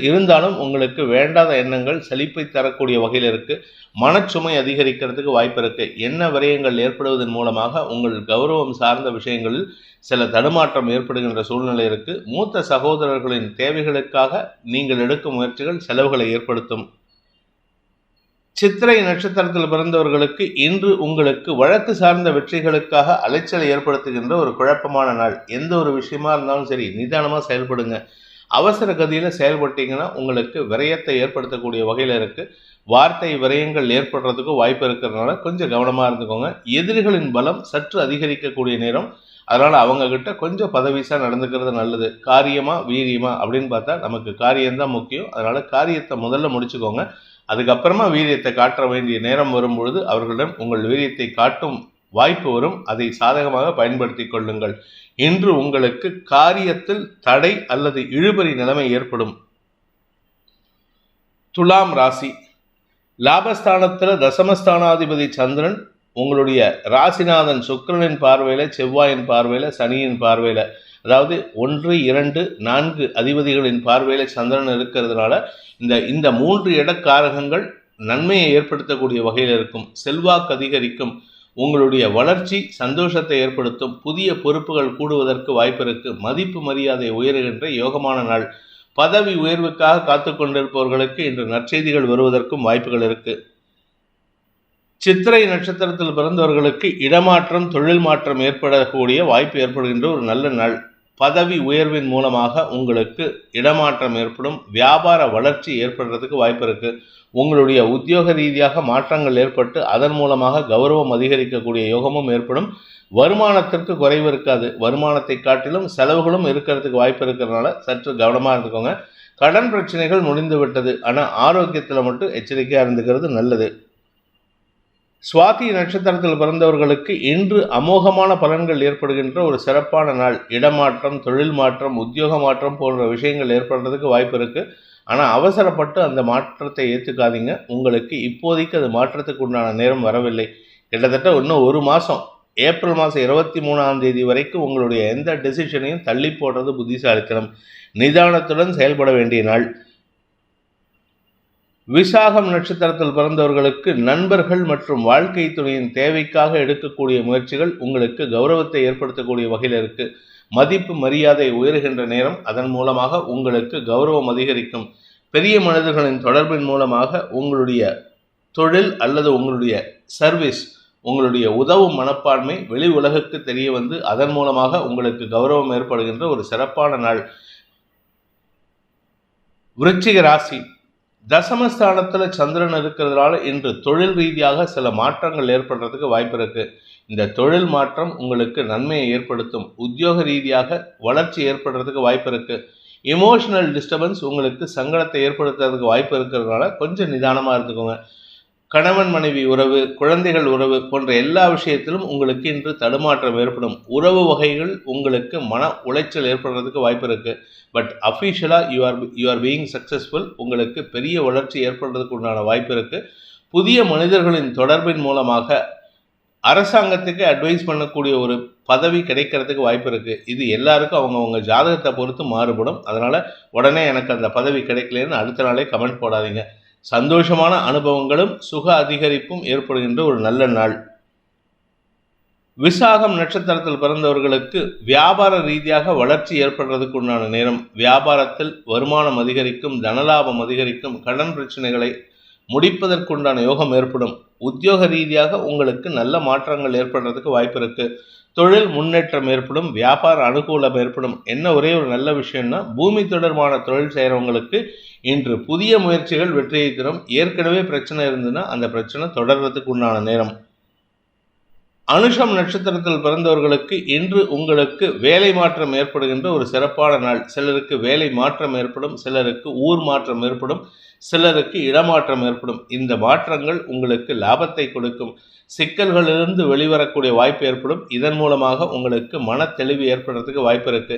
இருந்தாலும் உங்களுக்கு வேண்டாத எண்ணங்கள் செழிப்பை தரக்கூடிய வகையில் இருக்கு. மனச்சுமை அதிகரிக்கிறதுக்கு வாய்ப்பு இருக்கு. எண்ண விரயங்கள் ஏற்படுவதன் மூலமாக உங்கள் கௌரவம் சார்ந்த விஷயங்களில் சில தடுமாற்றம் ஏற்படுகின்ற சூழ்நிலை இருக்கு. மூத்த சகோதரர்களின் தேவைகளுக்காக நீங்கள் எடுக்கும் முயற்சிகள் செலவுகளை ஏற்படுத்தும். சித்திரை நட்சத்திரத்தில் பிறந்தவர்களுக்கு இன்று உங்களுக்கு வழக்கு சார்ந்த வெற்றிகளுக்காக அலைச்சலை ஏற்படுத்துகின்ற ஒரு குழப்பமான நாள். எந்த ஒரு விஷயமா இருந்தாலும் சரி, நிதானமாக செயல்படுங்க. அவசர கதியில் செயல்பட்டீங்கன்னா உங்களுக்கு விரயத்தை ஏற்படுத்தக்கூடிய வகையில் இருக்குது. வார்த்தை விரயங்கள் ஏற்படுறதுக்கு வாய்ப்பு இருக்கிறதுனால கொஞ்சம் கவனமாக இருந்துக்கோங்க. எதிரிகளின் பலம் சற்று அதிகரிக்கக்கூடிய நேரம், அதனால் அவங்கக்கிட்ட கொஞ்சம் பதவிசாக நடந்துக்கிறது நல்லது. காரியமாக வீரியமா அப்படின்னு பார்த்தா நமக்கு காரியம்தான் முக்கியம். அதனால் காரியத்தை முதல்ல முடிச்சுக்கோங்க. அதுக்கப்புறமா வீரியத்தை காட்ட வேண்டிய நேரம் வரும்பொழுது அவர்களிடம் உங்கள் வீரியத்தை காட்டும் வாய்ப்பு வரும். அதை சாதகமாக பயன்படுத்தி கொள்ளுங்கள். இன்று உங்களுக்கு காரியத்தில் தடை அல்லது இழுபறி நிலைமை ஏற்படும். துலாம் ராசி. லாபஸ்தானத்தில் தசமஸ்தானாதிபதி சந்திரன் உங்களுடைய ராசிநாதன் சுக்கிரனின் பார்வையில, செவ்வாயின் பார்வையில, சனியின் பார்வையில, அதாவது 1, 2, 4 அதிபதிகளின் பார்வையில சந்திரன் இருக்கிறதுனால இந்த 3 இடக்காரகங்கள் நன்மையை ஏற்படுத்தக்கூடிய வகையில் இருக்கும். செல்வாக்கு அதிகரிக்கும். உங்களுடைய வளர்ச்சி சந்தோஷத்தை ஏற்படுத்தும். புதிய பொறுப்புகள் கூடுவதற்கு வாய்ப்பு இருக்கு. மதிப்பு மரியாதை உயர்கின்ற யோகமான நாள். பதவி உயர்வுக்காக காத்து கொண்டிருப்பவர்களுக்கு இன்று நற்செய்திகள் வருவதற்கும் வாய்ப்புகள் இருக்கு. சித்திரை நட்சத்திரத்தில் பிறந்தவர்களுக்கு இடமாற்றம், தொழில் மாற்றம் ஏற்படக்கூடிய வாய்ப்பு ஏற்படுகின்ற ஒரு நல்ல நாள். பதவி உயர்வின் மூலமாக உங்களுக்கு இடமாற்றம் ஏற்படும். வியாபார வளர்ச்சி ஏற்படுறதுக்கு வாய்ப்பு இருக்கு. உங்களுடைய உத்தியோக ரீதியாக மாற்றங்கள் ஏற்பட்டு அதன் மூலமாக கௌரவம் அதிகரிக்கக்கூடிய யோகமும் ஏற்படும். வருமானத்திற்கு குறைவு இருக்காது. வருமானத்தை காட்டிலும் செலவுகளும் இருக்கிறதுக்கு வாய்ப்பு இருக்கிறதுனால சற்று கவனமாக இருந்துக்கோங்க. கடன் பிரச்சனைகள் முடிந்து விட்டது, ஆனால் ஆரோக்கியத்தில் மட்டும் எச்சரிக்கையாக இருந்துக்கிறது நல்லது. சுவாதி நட்சத்திரத்தில் பிறந்தவர்களுக்கு இன்று அமோகமான பலன்கள் ஏற்படுகின்ற ஒரு சிறப்பான நாள். இடமாற்றம், தொழில் மாற்றம், உத்தியோக மாற்றம் போன்ற விஷயங்கள் ஏற்படுறதுக்கு வாய்ப்பு இருக்கு. ஆனால் அவசரப்பட்டு அந்த மாற்றத்தை ஏற்றுக்காதீங்க. உங்களுக்கு இப்போதைக்கு அது மாற்றத்துக்கு உண்டான நேரம் வரவில்லை. கிட்டத்தட்ட இன்னும் ஒரு மாதம், ஏப்ரல் மாதம் 23ஆம் தேதி வரைக்கும் உங்களுடைய எந்த டெசிஷனையும் தள்ளி போடுறது புத்திசாலித்தனம். நிதானத்துடன் செயல்பட வேண்டிய நாள். விசாகம் நட்சத்திரத்தில் பிறந்தவர்களுக்கு நண்பர்கள் மற்றும் வாழ்க்கை துணையின் தேவைக்காக எடுக்கக்கூடிய முயற்சிகள் உங்களுக்கு கௌரவத்தை ஏற்படுத்தக்கூடிய வகையில் இருக்கு. மதிப்பு மரியாதை உயர்கின்ற நேரம். அதன் மூலமாக உங்களுக்கு கௌரவம் அதிகரிக்கும். பெரிய மனிதர்களின் தொடர்பின் மூலமாக உங்களுடைய தொழில் அல்லது உங்களுடைய சர்வீஸ், உங்களுடைய உதவும் மனப்பான்மை வெளி உலகுக்கு தெரிய வந்து அதன் மூலமாக உங்களுக்கு கௌரவம் ஏற்படுகின்ற ஒரு சிறப்பான நாள். விருச்சிக ராசி. தசமஸ்தானத்தில் சந்திரன் இருக்கிறதுனால இன்று தொழில் ரீதியாக சில மாற்றங்கள் ஏற்படுறதுக்கு வாய்ப்பு இருக்கு. இந்த தொழில் மாற்றம் உங்களுக்கு நன்மையை ஏற்படுத்தும். உத்தியோக ரீதியாக வளர்ச்சி ஏற்படுறதுக்கு வாய்ப்பு இருக்கு. எமோஷனல் டிஸ்டர்பன்ஸ் உங்களுக்கு சங்கடத்தை ஏற்படுத்துறதுக்கு வாய்ப்பு இருக்கிறதுனால கொஞ்சம் நிதானமாக இருந்துக்கோங்க. கணவன் மனைவி உறவு, குழந்தைகள் உறவு போன்ற எல்லா விஷயத்திலும் உங்களுக்கு இன்று தடுமாற்றம் ஏற்படும். உறவு வகைகள் உங்களுக்கு மன உளைச்சல் ஏற்படுறதுக்கு வாய்ப்பு இருக்கு. பட் அஃபிஷியலாக யூ ஆர் பீயிங் சக்ஸஸ்ஃபுல். உங்களுக்கு பெரிய வளர்ச்சி ஏற்படுறதுக்கு உண்டான வாய்ப்பு இருக்கு. புதிய மனிதர்களின் தொடர்பின் மூலமாக அரசாங்கத்துக்கு அட்வைஸ் பண்ணக்கூடிய ஒரு பதவி கிடைக்கிறதுக்கு வாய்ப்பு இருக்கு. இது எல்லாருக்கும் அவங்கவுங்க ஜாதகத்தை பொறுத்து மாறுபடும். அதனால உடனே எனக்கு அந்த பதவி கிடைக்கலன்னு அடுத்த நாளே கமெண்ட் போடாதீங்க. சந்தோஷமான அனுபவங்களும் சுக அதிகரிப்பும் ஏற்படுகின்ற ஒரு நல்ல நாள். விசாகம் நட்சத்திரத்தில் பிறந்தவர்களுக்கு வியாபார ரீதியாக வளர்ச்சி ஏற்படுறதுக்கு உண்டான நேரம். வியாபாரத்தில் வருமானம் அதிகரிக்கும், தனலாபம் அதிகரிக்கும். கடன் பிரச்சனைகளை முடிப்பதற்குண்டான யோகம் ஏற்படும். உத்தியோக ரீதியாக உங்களுக்கு நல்ல மாற்றங்கள் ஏற்படுறதுக்கு வாய்ப்பு இருக்கு. தொழில் முன்னேற்றம் ஏற்படும். வியாபார அனுகூலம் ஏற்படும். என்ன ஒரே ஒரு நல்ல விஷயம்னா, பூமி தொடர்பான தொழில் செய்கிறவங்களுக்கு இன்று புதிய முயற்சிகள் வெற்றியை தரும். ஏற்கனவே பிரச்சனை இருந்ததுன்னா அந்த பிரச்சனை தொடர்றதுக்கு உண்டான நேரம். அனுஷம் நட்சத்திரத்தில் பிறந்தவர்களுக்கு இன்று உங்களுக்கு வேலை மாற்றம் ஏற்படுகின்ற ஒரு சிறப்பான நாள். சிலருக்கு வேலை மாற்றம் ஏற்படும், சிலருக்கு ஊர் மாற்றம் ஏற்படும், சிலருக்கு இடமாற்றம் ஏற்படும். இந்த மாற்றங்கள் உங்களுக்கு லாபத்தை கொடுக்கும். சிக்கல்களிலிருந்து வெளிவரக்கூடிய வாய்ப்பு ஏற்படும். இதன் மூலமாக உங்களுக்கு மன தெளிவு ஏற்படுறதுக்கு வாய்ப்பு இருக்கு.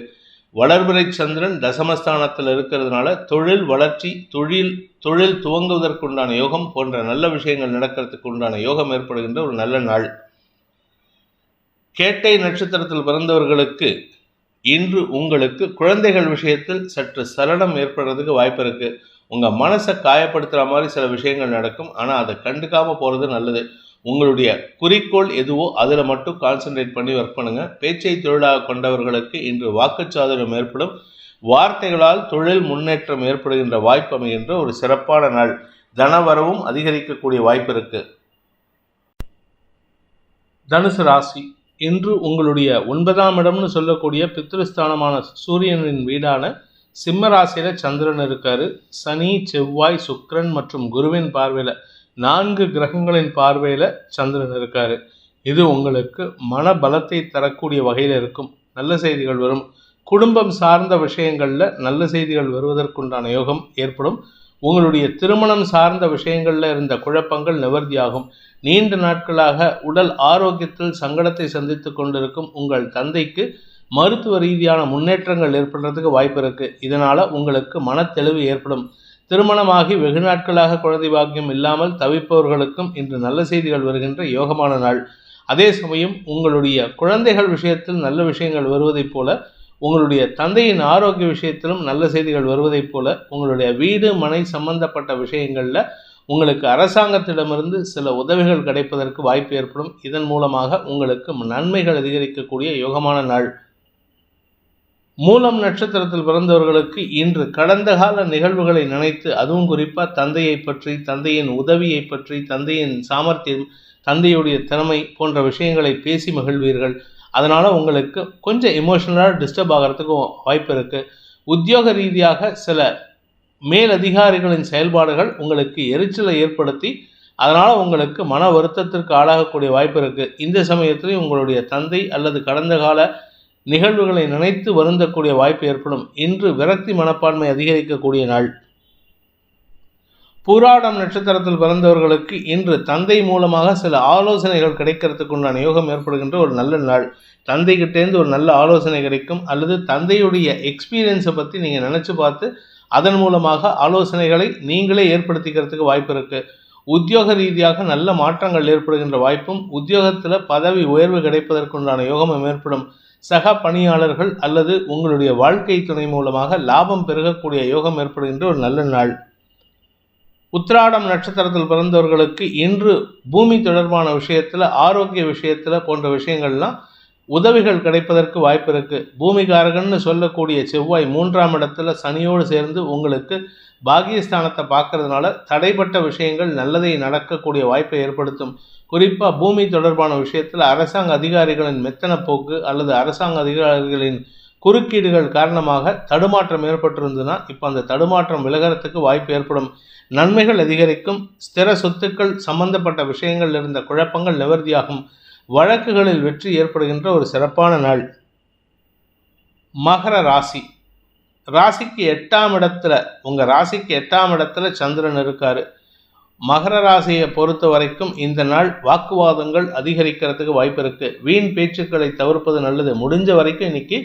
வளர்பிறை சந்திரன் தசமஸ்தானத்தில் இருக்கிறதுனால தொழில் வளர்ச்சி, தொழில் துவங்குவதற்குண்டான யோகம் போன்ற நல்ல விஷயங்கள் நடக்கிறதுக்கு உண்டான யோகம் ஏற்படுகின்ற ஒரு நல்ல நாள். கேட்டை நட்சத்திரத்தில் பிறந்தவர்களுக்கு இன்று உங்களுக்கு குழந்தைகள் விஷயத்தில் சற்று சலனம் ஏற்படுறதுக்கு வாய்ப்பு இருக்கு. உங்க மனசை காயப்படுத்துற மாதிரி சில விஷயங்கள் நடக்கும். ஆனால் அதை கண்டுக்காம போறது நல்லது. உங்களுடைய குறிக்கோள் எதுவோ அதில் மட்டும் கான்சென்ட்ரேட் பண்ணி ஒர்க் பண்ணுங்க. பேச்சை தொழிலாக கொண்டவர்களுக்கு இன்று வாக்குச்சாதுரியம் ஏற்படும். வார்த்தைகளால் தொழில் முன்னேற்றம் ஏற்படுகின்ற வாய்ப்பு அமைகின்ற ஒரு சிறப்பான நாள். தனவரவும் அதிகரிக்கக்கூடிய வாய்ப்பு இருக்கு. தனுசு ராசி, இன்று உங்களுடைய 9ஆம் இடம்னு சொல்லக்கூடிய பித்ருஸ்தானமான சூரியனின் வீடான சிம்ம ராசியில சந்திரன் இருக்காரு. சனி, செவ்வாய், சுக்கிரன் மற்றும் குருவின் பார்வையில 4 கிரகங்களின் பார்வையில சந்திரன் இருக்காரு. இது உங்களுக்கு மன பலத்தை தரக்கூடிய வகையில் இருக்கும். நல்ல செய்திகள் வரும். குடும்பம் சார்ந்த விஷயங்கள்ல நல்ல செய்திகள் வருவதற்குண்டான யோகம் ஏற்படும். உங்களுடைய திருமணம் சார்ந்த விஷயங்கள்ல இருந்த குழப்பங்கள் நிவர்த்தியாகும். நீண்ட நாட்களாக உடல் ஆரோக்கியத்தில் சங்கடத்தை சந்தித்து கொண்டிருக்கும் உங்கள் தந்தைக்கு மருத்துவ ரீதியான முன்னேற்றங்கள் ஏற்படுறதுக்கு வாய்ப்பு இருக்கு. இதனால உங்களுக்கு மனத்தெளிவு ஏற்படும். திருமணமாகி வெகு நாட்களாக குழந்தை பாக்கியம் இல்லாமல் தவிப்பவர்களுக்கும் இன்று நல்ல செய்திகள் வருகின்ற யோகமான நாள். அதே சமயம் உங்களுடைய குழந்தைகள் விஷயத்தில் நல்ல விஷயங்கள் வருவதைப் போல உங்களுடைய தந்தையின் ஆரோக்கிய விஷயத்திலும் நல்ல செய்திகள் வருவதைப் போல உங்களுடைய வீடு மனை சம்பந்தப்பட்ட விஷயங்களில் உங்களுக்கு அரசாங்கத்திடமிருந்து சில உதவிகள் கிடைப்பதற்கு வாய்ப்பு ஏற்படும். இதன் மூலமாக உங்களுக்கு நன்மைகள் அதிகரிக்கக்கூடிய யோகமான நாள். மூலம் நட்சத்திரத்தில் பிறந்தவர்களுக்கு இன்று கடந்த கால நிகழ்வுகளை நினைத்து, அதுவும் குறிப்பாக தந்தையை பற்றி, தந்தையின் உதவியை பற்றி, தந்தையின் சாமர்த்தியம், தந்தையுடைய திறமை போன்ற விஷயங்களை பேசி மகிழ்வீர்கள். அதனால் உங்களுக்கு கொஞ்சம் எமோஷனலாக டிஸ்டர்ப் ஆகிறதுக்கு வாய்ப்பு இருக்குது. உத்தியோக ரீதியாக சில மேலதிகாரிகளின் செயல்பாடுகள் உங்களுக்கு எரிச்சலை ஏற்படுத்தி அதனால் உங்களுக்கு மன வருத்தத்திற்கு ஆளாகக்கூடிய வாய்ப்பு இருக்குது. இந்த சமயத்தில் உங்களுடைய தந்தை அல்லது கடந்த கால நிகழ்வுகளை நினைத்து வருந்தக்கூடிய வாய்ப்பு ஏற்படும். இன்று விரக்தி மனப்பான்மை அதிகரிக்கக்கூடிய நாள். பூராடம் நட்சத்திரத்தில் பிறந்தவர்களுக்கு இன்று தந்தை மூலமாக சில ஆலோசனைகள் கிடைக்கிறதுக்கு உண்டான யோகம் ஏற்படுகின்ற ஒரு நல்ல நாள். தந்தைகிட்டேருந்து ஒரு நல்ல ஆலோசனை கிடைக்கும், அல்லது தந்தையுடைய எக்ஸ்பீரியன்ஸை பற்றி நீங்கள் நினச்சி பார்த்து அதன் மூலமாக ஆலோசனைகளை நீங்களே ஏற்படுத்திக்கிறதுக்கு வாய்ப்பு இருக்குது. உத்தியோக ரீதியாக நல்ல மாற்றங்கள் ஏற்படுகின்ற வாய்ப்பும், உத்தியோகத்தில் பதவி உயர்வு கிடைப்பதற்குண்டான யோகமும் ஏற்படும். சக பணியாளர்கள் அல்லது உங்களுடைய வாழ்க்கை துணை மூலமாக லாபம் பெருகக்கூடிய யோகம் ஏற்படுகின்ற ஒரு நல்ல நாள். உத்திராடம் நட்சத்திரத்தில் பிறந்தவர்களுக்கு இன்று பூமி தொடர்பான விஷயத்தில், ஆரோக்கிய விஷயத்தில் போன்ற விஷயங்கள்லாம் உதவிகள் கிடைப்பதற்கு வாய்ப்பு இருக்குது. பூமிகாரகன்னு சொல்லக்கூடிய செவ்வாய் 3ஆம் இடத்துல சனியோடு சேர்ந்து உங்களுக்கு பாகியஸ்தானத்தை பார்க்கறதுனால தடைப்பட்ட விஷயங்கள் நல்லதை நடக்கக்கூடிய வாய்ப்பை ஏற்படுத்தும். குறிப்பாக பூமி தொடர்பான விஷயத்தில் அரசாங்க அதிகாரிகளின் மெத்தன போக்கு அல்லது அரசாங்க அதிகாரிகளின் குறுக்கீடுகள் காரணமாக தடுமாற்றம் ஏற்பட்டிருந்ததுன்னா இப்போ அந்த தடுமாற்றம் விலகிறதுக்கு வாய்ப்பு ஏற்படும். நன்மைகள் அதிகரிக்கும். ஸ்திர சொத்துக்கள் சம்பந்தப்பட்ட விஷயங்கள் இருந்த குழப்பங்கள் நிவர்த்தியாகும். வழக்குகளில் வெற்றி ஏற்படுகின்ற ஒரு சிறப்பான நாள். மகர ராசி, ராசிக்கு 8ஆம் இடத்துல, உங்கள் ராசிக்கு 8ஆம் இடத்துல சந்திரன் இருக்காரு. மகர ராசியை பொறுத்த வரைக்கும் இந்த நாள் வாக்குவாதங்கள் அதிகரிக்கிறதுக்கு வாய்ப்பு இருக்குது. வீண் பேச்சுக்களை தவிர்ப்பது நல்லது. முடிஞ்ச வரைக்கும் இன்னைக்கு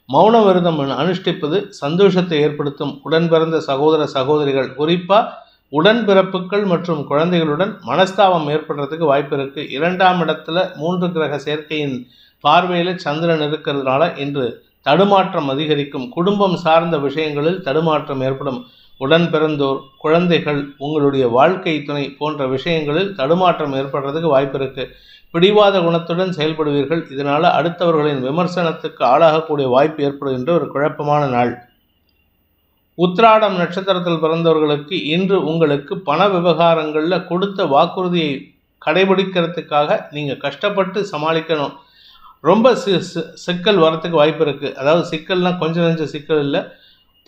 மௌன விரதம் அனுஷ்டிப்பது சந்தோஷத்தை ஏற்படுத்தும். உடன் பிறந்த சகோதர சகோதரிகள், குறிப்பாக உடன்பிறப்புகள் மற்றும் குழந்தைகளுடன் மனஸ்தாபம் ஏற்படுறதுக்கு வாய்ப்பு இருக்குது. 2ஆம் இடத்துல 3 கிரக சேர்க்கையின் பார்வையில் சந்திரன் இருக்கிறதுனால இன்று தடுமாற்றம் அதிகரிக்கும். குடும்பம் சார்ந்த விஷயங்களில் தடுமாற்றம் ஏற்படும். உடன் பிறந்தோர், குழந்தைகள், உங்களுடைய வாழ்க்கை துணை போன்ற விஷயங்களில் தடுமாற்றம் ஏற்படுறதுக்கு வாய்ப்பு இருக்குது. பிடிவாத குணத்துடன் செயல்படுவீர்கள். இதனால் அடுத்தவர்களின் விமர்சனத்துக்கு ஆளாகக்கூடிய வாய்ப்பு ஏற்படுகின்ற ஒரு குழப்பமான நாள். உத்திராடம் நட்சத்திரத்தில் பிறந்தவர்களுக்கு இன்று உங்களுக்கு பண விவகாரங்களில் கொடுத்த வாக்குறுதியை கடைபிடிக்கிறதுக்காக நீங்கள் கஷ்டப்பட்டு சமாளிக்கணும். ரொம்ப சிக்கல் வரத்துக்கு வாய்ப்பு இருக்குது. அதாவது சிக்கல்னால் கொஞ்சம் நெஞ்ச சிக்கல் இல்லை,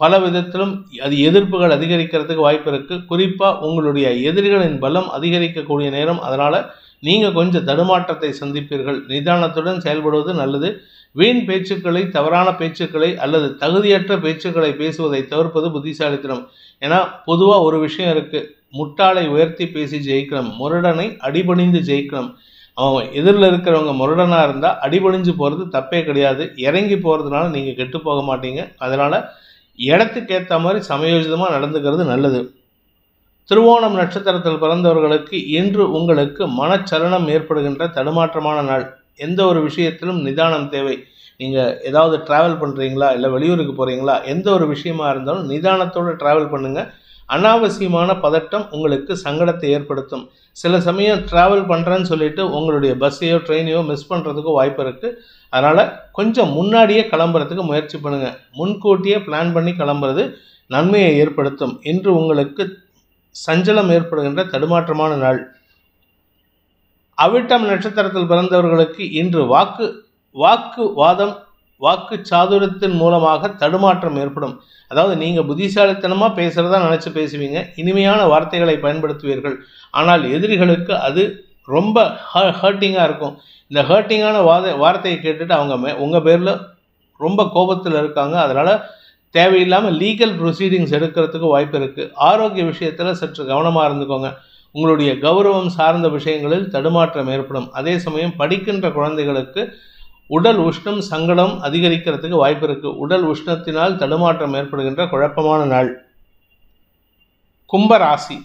பல விதத்திலும் அது எதிர்ப்புகள் அதிகரிக்கிறதுக்கு வாய்ப்பு இருக்குது. குறிப்பாக உங்களுடைய எதிரிகளின் பலம் அதிகரிக்கக்கூடிய நேரம். அதனால் நீங்கள் கொஞ்சம் தடுமாற்றத்தை சந்திப்பீர்கள். நிதானத்துடன் செயல்படுவது நல்லது. வீண் பேச்சுக்களை, தவறான பேச்சுக்களை அல்லது தகுதியற்ற பேச்சுக்களை பேசுவதை தவிர்ப்பது புத்திசாலித்தனம். ஏன்னா பொதுவாக ஒரு விஷயம் இருக்குது, முட்டாளை உயர்த்தி பேசி ஜெயிக்கணும், முரடனை அடிபணிந்து ஜெயிக்கணும். அவன் எதிரில் இருக்கிறவங்க முரடனாக இருந்தால் அடிபணிஞ்சு போகிறது தப்பே கிடையாது. இறங்கி போகிறதுனால நீங்கள் கெட்டு போக மாட்டீங்க. அதனால் இடத்துக்கு ஏற்ற மாதிரி சமயோஜிதமாக நடந்துக்கிறது நல்லது. திருவோணம் நட்சத்திரத்தில் பிறந்தவர்களுக்கு இன்று உங்களுக்கு மனச்சலனம் ஏற்படுகின்ற தடுமாற்றமான நாள். எந்த ஒரு விஷயத்திலும் நிதானம் தேவை. நீங்கள் ஏதாவது ட்ராவல் பண்ணுறீங்களா, இல்லை வெளியூருக்கு போகிறீங்களா, எந்த ஒரு விஷயமா இருந்தாலும் நிதானத்தோடு ட்ராவல் பண்ணுங்கள். அனாவசியமான பதட்டம் உங்களுக்கு சங்கடத்தை ஏற்படுத்தும். சில சமயம் ட்ராவல் பண்ணுறேன்னு சொல்லிட்டு உங்களுடைய பஸ்ஸையோ ட்ரெயினையோ மிஸ் பண்ணுறதுக்கும் வாய்ப்பு இருக்குது. அதனால் கொஞ்சம் முன்னாடியே கிளம்புறதுக்கு முயற்சி பண்ணுங்கள். முன்கூட்டியே பிளான் பண்ணி கிளம்புறது நன்மையை ஏற்படுத்தும். இன்று உங்களுக்கு சஞ்சலம் ஏற்படுகின்ற தடுமாற்றமான நாள். அவிட்டம் நட்சத்திரத்தில் பிறந்தவர்களுக்கு இன்று வாக்குவாதம், வாக்கு சாதுரியத்தின் மூலமாக தடுமாற்றம் ஏற்படும். அதாவது நீங்கள் புத்திசாலித்தனமாக பேசுகிறதா நினச்சி பேசுவீங்க, இனிமையான வார்த்தைகளை பயன்படுத்துவீர்கள். ஆனால் எதிரிகளுக்கு அது ரொம்ப ஹர்ட்டிங்காக இருக்கும். இந்த ஹர்ட்டிங்கான வார்த்தையை கேட்டுட்டு அவங்க உங்கள் பேரில் ரொம்ப கோபத்தில் இருக்காங்க. அதனால் தேவையில்லாமல் லீகல் ப்ரொசீடிங்ஸ் எடுக்கிறதுக்கு வாய்ப்பு இருக்குது. ஆரோக்கிய விஷயத்தில் சற்று கவனமாக இருந்துக்கோங்க. உங்களுடைய கௌரவம் சார்ந்த விஷயங்களில் தடுமாற்றம் ஏற்படும். அதே சமயம் படிக்கின்ற குழந்தைகளுக்கு உடல் உஷ்ணம், சங்கடம் அதிகரிக்கிறதுக்கு வாய்ப்பு இருக்குது. உடல் உஷ்ணத்தினால் தடுமாற்றம் ஏற்படுகின்ற குழப்பமான நாள். கும்பராசி.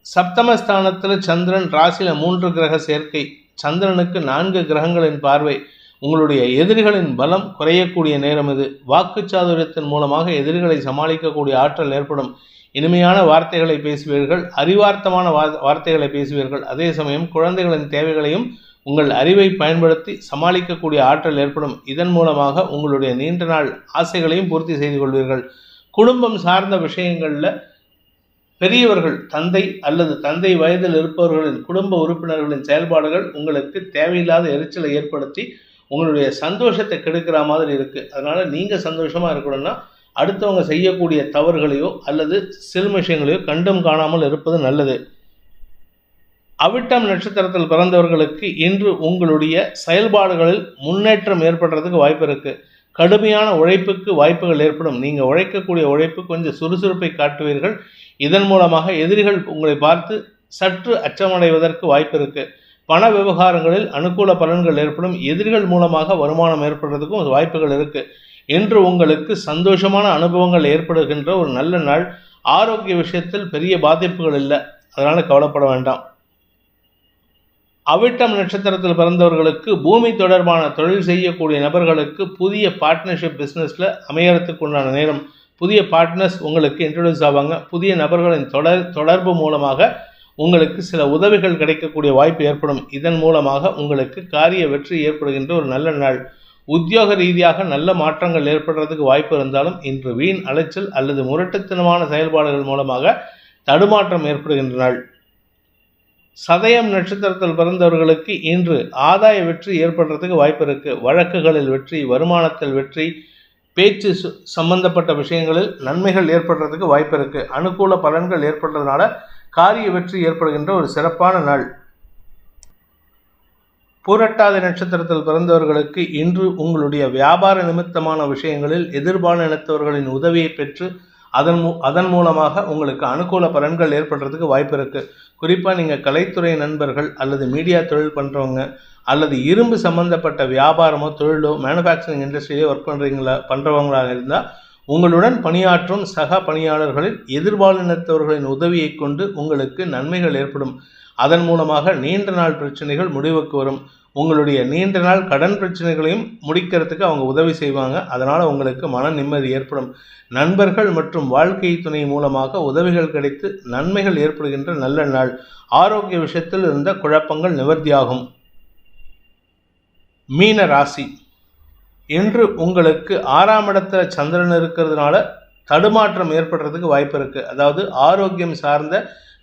சப்தமஸ்தானத்தில் சந்திரன், ராசியில் 3 கிரக சேர்க்கை, சந்திரனுக்கு 4 கிரகங்களின் பார்வை. உங்களுடைய எதிரிகளின் பலம் குறையக்கூடிய நேரம் இது. வாக்குச்சாதுரியத்தின் மூலமாக எதிரிகளை சமாளிக்கக்கூடிய ஆற்றல் ஏற்படும். இனிமையான வார்த்தைகளை பேசுவீர்கள், அறிவார்த்தமான வார்த்தைகளை பேசுவீர்கள். அதே சமயம் குழந்தைகளின் தேவைகளையும் உங்கள் அறிவை பயன்படுத்தி சமாளிக்கக்கூடிய ஆற்றல் ஏற்படும். இதன் மூலமாக உங்களுடைய நீண்ட நாள் ஆசைகளையும் பூர்த்தி செய்து கொள்வீர்கள். குடும்பம் சார்ந்த விஷயங்களில் பெரியவர்கள், தந்தை அல்லது தந்தை வயதில் இருப்பவர்களின் குடும்ப உறுப்பினர்களின் செயல்பாடுகள் உங்களுக்கு தேவையில்லாத எரிச்சலை ஏற்படுத்தி உங்களுடைய சந்தோஷத்தை கெடுக்கிற மாதிரி இருக்குது. அதனால் நீங்கள் சந்தோஷமாக இருக்கணும்னா அடுத்தவங்க செய்யக்கூடிய தவறுகளையோ அல்லது சில்மிஷங்களையோ கண்டும் காணாமல் இருப்பது நல்லது. அவிட்டம் நட்சத்திரத்தில் பிறந்தவர்களுக்கு இன்று உங்களுடைய செயல்பாடுகளில் முன்னேற்றம் ஏற்படுறதுக்கு வாய்ப்பு இருக்குது. கடுமையான உழைப்புக்கு வாய்ப்புகள் ஏற்படும். நீங்கள் உழைக்கக்கூடிய உழைப்பு கொஞ்சம் சுறுசுறுப்பை காட்டுவீர்கள். இதன் மூலமாக எதிரிகள் உங்களை பார்த்து சற்று அச்சமடைவதற்கு வாய்ப்பு இருக்குது. பண விவகாரங்களில் அனுகூல பலன்கள் ஏற்படும். எதிரிகள் மூலமாக வருமானம் ஏற்படுறதுக்கும் வாய்ப்புகள் இருக்குது. இன்று உங்களுக்கு சந்தோஷமான அனுபவங்கள் ஏற்படுகின்ற ஒரு நல்ல நாள். ஆரோக்கிய விஷயத்தில் பெரிய பாதிப்புகள் இல்லை, அதனால் கவலைப்பட வேண்டாம். அவிட்டம் நட்சத்திரத்தில் பிறந்தவர்களுக்கு பூமி தொடர்பான தொழில் செய்யக்கூடிய நபர்களுக்கு புதிய பார்ட்னர்ஷிப் பிஸ்னஸில் அமையறதுக்கு உண்டான நேரம். புதிய பார்ட்னர்ஸ் உங்களுக்கு இன்ட்ரடியூஸ் ஆவாங்க. புதிய நபர்களின் தொடர்பு மூலமாக உங்களுக்கு சில உதவிகள் கிடைக்கக்கூடிய வாய்ப்பு ஏற்படும். இதன் மூலமாக உங்களுக்கு காரிய வெற்றி ஏற்படுகின்ற ஒரு நல்ல நாள். உத்தியோக ரீதியாக நல்ல மாற்றங்கள் ஏற்படுறதுக்கு வாய்ப்பு இருந்தாலும் இன்று வீண் அலைச்சல் அல்லது முரட்டுத்தனமான செயல்பாடுகள் மூலமாக தடுமாற்றம் ஏற்படுகின்ற நாள். சதயம் நட்சத்திரத்தில் பிறந்தவர்களுக்கு இன்று ஆதாய வெற்றி ஏற்படுறதுக்கு வாய்ப்பு இருக்குது. வழக்குகளில் வெற்றி, வருமானத்தில் வெற்றி, பேச்சு சம்பந்தப்பட்ட விஷயங்களில் நன்மைகள் ஏற்படுறதுக்கு வாய்ப்பு இருக்குது. அனுகூல பலன்கள் ஏற்படுறதுனால காரிய வெற்றி ஏற்படுகின்ற ஒரு சிறப்பான நாள். பூரட்டாதி நட்சத்திரத்தில் பிறந்தவர்களுக்கு இன்று உங்களுடைய வியாபார நிமித்தமான விஷயங்களில் எதிர்பாலினத்தவர்களின் உதவியை பெற்று அதன் மூலமாக உங்களுக்கு அனுகூல பலன்கள் ஏற்படுறதுக்கு வாய்ப்பு இருக்குது. குறிப்பாக நீங்கள் கலைத்துறை நண்பர்கள் அல்லது மீடியா தொழில் பண்ணுறவங்க அல்லது இரும்பு சம்பந்தப்பட்ட வியாபாரமோ தொழிலோ மேனுஃபேக்சரிங் இண்டஸ்ட்ரியிலே ஒர்க் பண்ணுறவங்களாக இருந்தால் உங்களுடன் பணியாற்றும் சக பணியாளர்களில் எதிர்பாலினத்தவர்களின் உதவியை கொண்டு உங்களுக்கு நன்மைகள் ஏற்படும். அதன் மூலமாக நீண்ட நாள் பிரச்சனைகள் முடிவுக்கு வரும். உங்களுடைய நீண்ட நாள் கடன் பிரச்சனைகளையும் முடிக்கிறதுக்கு அவங்க உதவி செய்வாங்க. அதனால் உங்களுக்கு மன நிம்மதி ஏற்படும். நண்பர்கள் மற்றும் வாழ்க்கை துணை மூலமாக உதவிகள் கிடைத்து நன்மைகள் ஏற்படுகின்ற நல்ல நாள். ஆரோக்கிய விஷயத்தில் இருந்த குழப்பங்கள் நிவர்த்தியாகும். மீன ராசி. இன்று உங்களுக்கு 6ஆம் இடத்துல சந்திரன் இருக்கிறதுனால தடுமாற்றம் ஏற்படுறதுக்கு வாய்ப்பு இருக்குது. அதாவது ஆரோக்கியம் சார்ந்த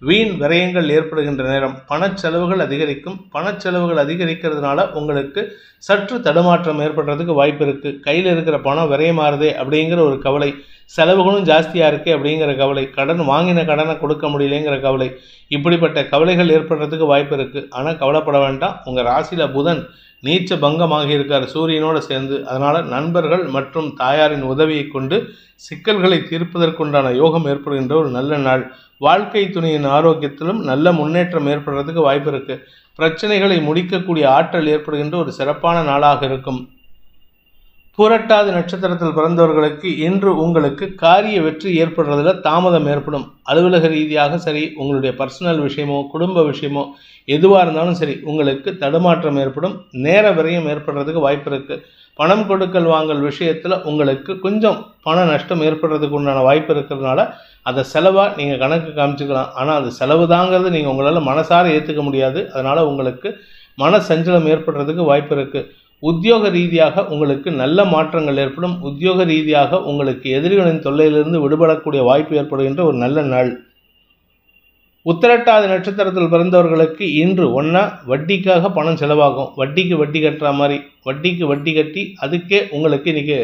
வீண் விரயங்கள் ஏற்படுகின்ற நேரம். பணச்செலவுகள் அதிகரிக்கும். பணச்செலவுகள் அதிகரிக்கிறதுனால உங்களுக்கு சற்று தடுமாற்றம் ஏற்படுறதுக்கு வாய்ப்பு இருக்குது. கையில் இருக்கிற பணம் விரயமாறுதே அப்படிங்கிற ஒரு கவலை, செலவுகளும் ஜாஸ்தியாக இருக்கே அப்படிங்கிற கவலை, கடன் வாங்கின கடனை கொடுக்க முடியலைங்கிற கவலை, இப்படிப்பட்ட கவலைகள் ஏற்படுறதுக்கு வாய்ப்பு இருக்குது. ஆனால் கவலைப்பட வேண்டாம். உங்கள் ராசியில் புதன் நீச்ச பங்கமாகி இருக்கார் சூரியனோடு சேர்ந்து. அதனால் நண்பர்கள் மற்றும் தாயாரின் உதவியை கொண்டு சிக்கல்களை தீர்ப்பதற்குண்டான யோகம் ஏற்படுகின்ற ஒரு நல்ல நாள். வாழ்க்கை துணையின் ஆரோக்கியத்திலும் நல்ல முன்னேற்றம் ஏற்படுறதுக்கு வாய்ப்பு இருக்குது. பிரச்சனைகளை முடிக்கக்கூடிய ஆற்றல் ஏற்படுகின்ற ஒரு சிறப்பான நாளாக இருக்கும். புரட்டாதி நட்சத்திரத்தில் பிறந்தவர்களுக்கு இன்று உங்களுக்கு காரிய வெற்றி ஏற்படுறதுல தாமதம் ஏற்படும். அலுவலக ரீதியாக சரி, உங்களுடைய பர்சனல் விஷயமோ குடும்ப விஷயமோ எதுவாக இருந்தாலும் சரி, உங்களுக்கு தடுமாற்றம் ஏற்படும். நேர விரயம் ஏற்படுறதுக்கு வாய்ப்பு இருக்குது. பணம் கொடுக்கல் வாங்கல் விஷயத்தில் உங்களுக்கு கொஞ்சம் பண நஷ்டம் ஏற்படுறதுக்கு உண்டான வாய்ப்பு இருக்கிறதுனால அதை செலவாக நீங்கள் கணக்கு காமிச்சிக்கலாம். ஆனால் அது செலவு தாங்கிறது நீங்கள் உங்களால் மனசார ஏற்றுக்க முடியாது. அதனால் உங்களுக்கு மன சஞ்சலம் ஏற்படுறதுக்கு வாய்ப்பு இருக்குது. உத்தியோக ரீதியாக உங்களுக்கு நல்ல மாற்றங்கள் ஏற்படும். உத்தியோக ரீதியாக உங்களுக்கு எதிரிகளின் தொல்லையிலிருந்து விடுபடக்கூடிய வாய்ப்பு ஏற்படுகின்ற ஒரு நல்ல நாள். உத்திரட்டாதி நட்சத்திரத்தில் பிறந்தவர்களுக்கு இன்று வட்டிக்காக பணம் செலவாகும். வட்டிக்கு வட்டி கட்டுற மாதிரி, வட்டிக்கு வட்டி கட்டி அதுக்கே உங்களுக்கு இன்றைக்கி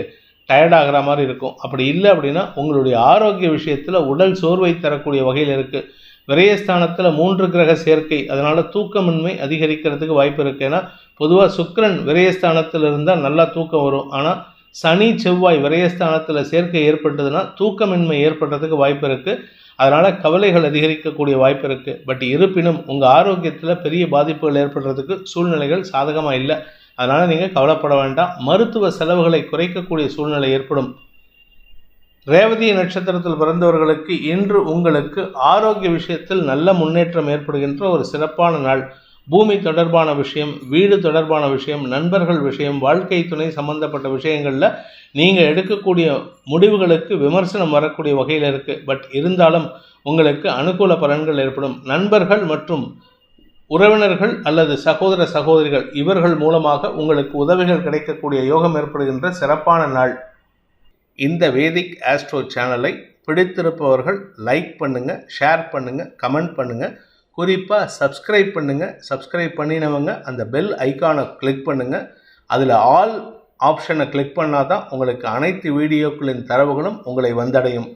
டயர்டாகிற மாதிரி இருக்கும். அப்படி இல்லை அப்படின்னா உங்களுடைய ஆரோக்கிய விஷயத்தில் உடல் சோர்வை தரக்கூடிய வகையில் இருக்குது. விரயஸ்தானத்தில் 3 கிரக சேர்க்கை, அதனால் தூக்கமின்மை அதிகரிக்கிறதுக்கு வாய்ப்பு இருக்குது. ஏன்னா பொதுவாக சுக்கிரன் விரயஸ்தானத்தில் இருந்தால் நல்லா தூக்கம் வரும். ஆனால் சனி செவ்வாய் விரயஸ்தானத்தில் சேர்க்கை ஏற்பட்டதுன்னா தூக்கமின்மை ஏற்படுறதுக்கு வாய்ப்பு இருக்குது. அதனால் கவலைகள் அதிகரிக்கக்கூடிய வாய்ப்பு இருக்குது. பட் இருப்பினும் உங்கள் ஆரோக்கியத்தில் பெரிய பாதிப்புகள் ஏற்படுறதுக்கு சூழ்நிலைகள் சாதகமாக இல்லை. அதனால் நீங்கள் கவலைப்பட வேண்டாம். மருத்துவ செலவுகளை குறைக்கக்கூடிய சூழ்நிலை ஏற்படும். ரேவதி நட்சத்திரத்தில் பிறந்தவர்களுக்கு இன்று உங்களுக்கு ஆரோக்கிய விஷயத்தில் நல்ல முன்னேற்றம் ஏற்படுகின்ற ஒரு சிறப்பான நாள். பூமி தொடர்பான விஷயம், வீடு தொடர்பான விஷயம், நண்பர்கள் விஷயம், வாழ்க்கை துணை சம்பந்தப்பட்ட விஷயங்களில் நீங்கள் எடுக்கக்கூடிய முடிவுகளுக்கு விமர்சனம் வரக்கூடிய வகையில் இருக்குது. பட் இருந்தாலும் உங்களுக்கு அனுகூல பலன்கள் ஏற்படும். நண்பர்கள் மற்றும் உறவினர்கள் அல்லது சகோதர சகோதரிகள் இவர்கள் மூலமாக உங்களுக்கு உதவிகள் கிடைக்கக்கூடிய யோகம் ஏற்படுகின்ற சிறப்பான நாள். இந்த வேதிக் ஆஸ்ட்ரோ சேனலை பிடித்திருப்பவர்கள் லைக் பண்ணுங்கள், ஷேர் பண்ணுங்கள், கமெண்ட் பண்ணுங்கள். குறிப்பாக சப்ஸ்கிரைப் பண்ணுங்கள். சப்ஸ்கிரைப் பண்ணினவங்க அந்த பெல் ஐக்கானை கிளிக் பண்ணுங்கள். அதில் ஆல் ஆப்ஷனை கிளிக் பண்ணால் தான் உங்களுக்கு அனைத்து வீடியோக்களின் தரவுகளும் உங்களை வந்தடையும்.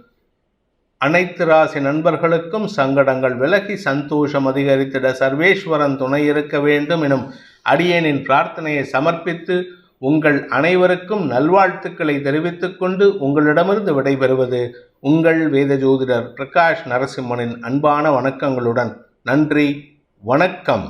அனைத்து ராசி நண்பர்களுக்கும் சங்கடங்கள் விலகி சந்தோஷம் அதிகரித்திட சர்வேஸ்வரன் துணை இருக்க வேண்டும் எனும் அடியேனின் பிரார்த்தனையை சமர்ப்பித்து உங்கள் அனைவருக்கும் நல்வாழ்த்துக்களை தெரிவித்துக் கொண்டு உங்களிடமிருந்து விடைபெறுவது உங்கள் வேத ஜோதிடர் பிரகாஷ் நரசிம்மனின் அன்பான வணக்கங்களுடன். நன்றி, வணக்கம்.